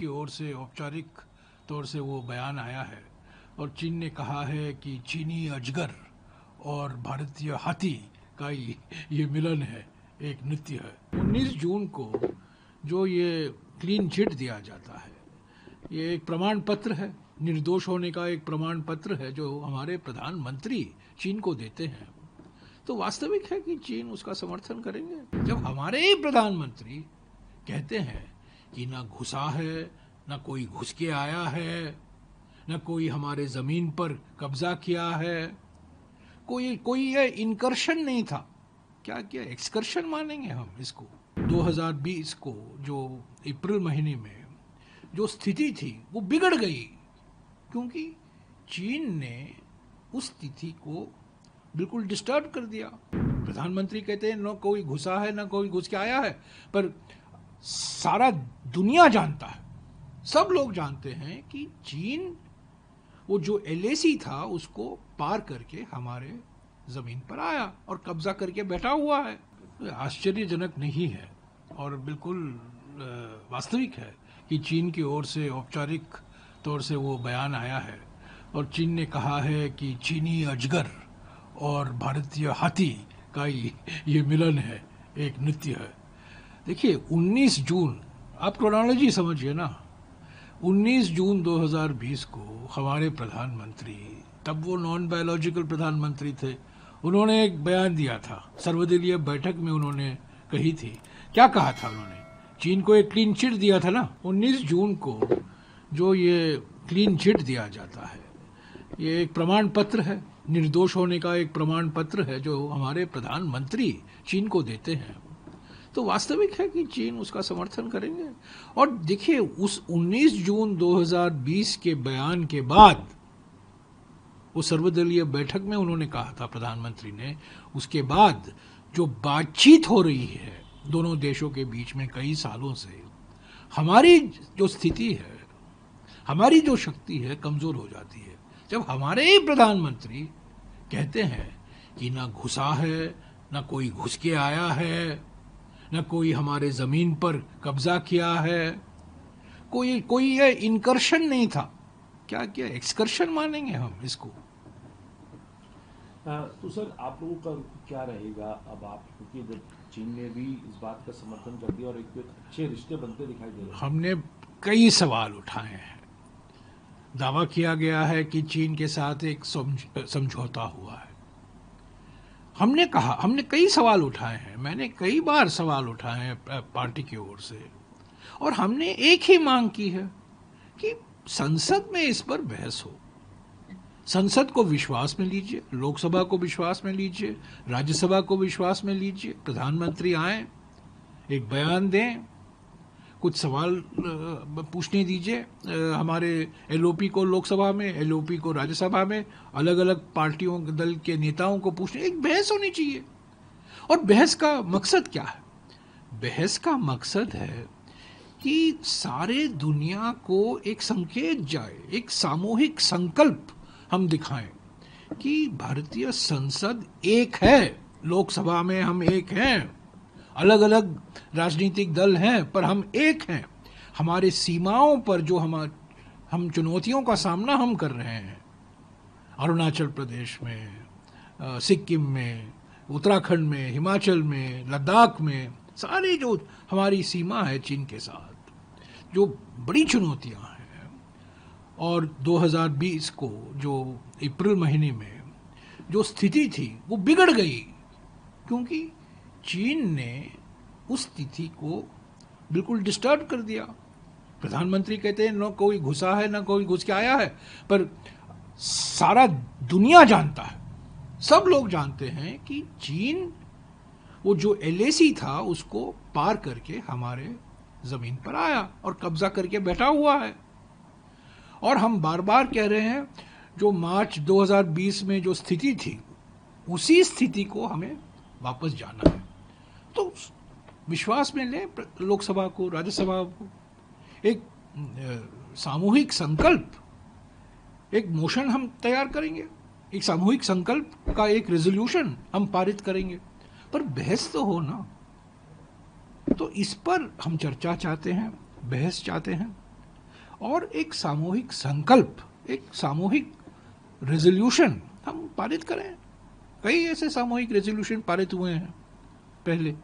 की ओर से औपचारिक तौर से वो बयान आया है और चीन ने कहा है कि चीनी अजगर और भारतीय हाथी का ये मिलन है, एक नृत्य है। 19 जून को जो ये क्लीन चिट दिया जाता है, ये एक प्रमाण पत्र है, निर्दोष होने का एक प्रमाण पत्र है जो हमारे प्रधानमंत्री चीन को देते हैं। तो वास्तविक है कि चीन उसका समर्थन करेंगे जब हमारे ही प्रधानमंत्री कहते हैं कि ना घुसा है, ना कोई घुस के आया है, न कोई हमारे जमीन पर कब्जा किया है, कोई ये इनकर्शन नहीं था। क्या क्या एक्सकर्शन मानेंगे हम इसको। 2020 को जो अप्रैल महीने में जो स्थिति थी वो बिगड़ गई क्योंकि चीन ने उस स्थिति को बिल्कुल डिस्टर्ब कर दिया। प्रधानमंत्री कहते हैं न कोई घुसा है, न कोई घुस के आया है, पर सारा दुनिया जानता है, सब लोग जानते हैं कि चीन वो जो LAC था उसको पार करके हमारे जमीन पर आया और कब्जा करके बैठा हुआ है। आश्चर्यजनक नहीं है और बिल्कुल वास्तविक है कि चीन की ओर से औपचारिक तौर से वो बयान आया है और चीन ने कहा है कि चीनी अजगर और भारतीय हाथी का ये मिलन है, एक नृत्य है। देखिए 19 जून, आप क्रोनोलॉजी समझिए ना, 19 जून 2020 को हमारे प्रधानमंत्री, तब वो नॉन बायोलॉजिकल प्रधानमंत्री थे, उन्होंने एक बयान दिया था, सर्वदलीय बैठक में उन्होंने कही थी। क्या कहा था उन्होंने? चीन को एक क्लीन चिट दिया था ना। 19 जून को जो ये क्लीन चिट दिया जाता है, ये एक प्रमाण पत्र है, निर्दोष होने का एक प्रमाण पत्र है जो हमारे प्रधानमंत्री चीन को देते हैं। तो वास्तविक है कि चीन उसका समर्थन करेंगे। और देखिए उस 19 जून 2020 के बयान के बाद वो सर्वदलीय बैठक में उन्होंने कहा था, प्रधानमंत्री ने, उसके बाद जो बातचीत हो रही है दोनों देशों के बीच में कई सालों से, हमारी जो स्थिति है, हमारी जो शक्ति है कमजोर हो जाती है जब हमारे ही प्रधानमंत्री कहते हैं कि ना घुसा है, ना कोई घुस के आया है, न कोई हमारे जमीन पर कब्जा किया है, कोई ये इनकर्शन नहीं था। क्या क्या एक्सकर्शन मानेंगे हम इसको। तो सर आप लोगों का क्या रहेगा अब, आप क्योंकि जब चीन ने भी इस बात का समर्थन कर दिया और एक अच्छे रिश्ते बनते दिखाई दे रहे हैं। हमने कई सवाल उठाए हैं। दावा किया गया है कि चीन के साथ एक समझौता हुआ है। हमने कई सवाल उठाए हैं, मैंने कई बार सवाल उठाए हैं पार्टी की ओर से, और हमने एक ही मांग की है कि संसद में इस पर बहस हो। संसद को विश्वास में लीजिए, लोकसभा को विश्वास में लीजिए, राज्यसभा को विश्वास में लीजिए, प्रधानमंत्री आए, एक बयान दें, कुछ सवाल पूछने दीजिए हमारे LOP को लोकसभा में, LOP को राज्यसभा में, अलग अलग पार्टियों दल के नेताओं को पूछने, एक बहस होनी चाहिए। और बहस का मकसद क्या है? बहस का मकसद है कि सारे दुनिया को एक संकेत जाए, एक सामूहिक संकल्प हम दिखाएं कि भारतीय संसद एक है, लोकसभा में हम एक हैं, अलग अलग राजनीतिक दल हैं पर हम एक हैं। हमारे सीमाओं पर जो हम चुनौतियों का सामना हम कर रहे हैं, अरुणाचल प्रदेश में, सिक्किम में, उत्तराखंड में, हिमाचल में, लद्दाख में, सारी जो हमारी सीमा है चीन के साथ, जो बड़ी चुनौतियां हैं। और 2020 को जो अप्रैल महीने में जो स्थिति थी वो बिगड़ गई क्योंकि चीन ने उस स्थिति को बिल्कुल डिस्टर्ब कर दिया। प्रधानमंत्री कहते हैं न कोई घुसा है, न कोई घुस के आया है, पर सारा दुनिया जानता है, सब लोग जानते हैं कि चीन वो जो LAC था उसको पार करके हमारे जमीन पर आया और कब्जा करके बैठा हुआ है। और हम बार बार कह रहे हैं, जो मार्च 2020 में जो स्थिति थी उसी स्थिति को हमें वापस जाना है। तो विश्वास में ले लोकसभा को, राज्यसभा को, एक सामूहिक संकल्प, एक मोशन हम तैयार करेंगे, एक सामूहिक संकल्प का एक रेजोल्यूशन हम पारित करेंगे, पर बहस तो हो ना। तो इस पर हम चर्चा चाहते हैं, बहस चाहते हैं। और एक सामूहिक संकल्प, एक सामूहिक रेजोल्यूशन हम पारित करें। कई ऐसे सामूहिक रेजोल्यूशन पारित हुए हैं पहले।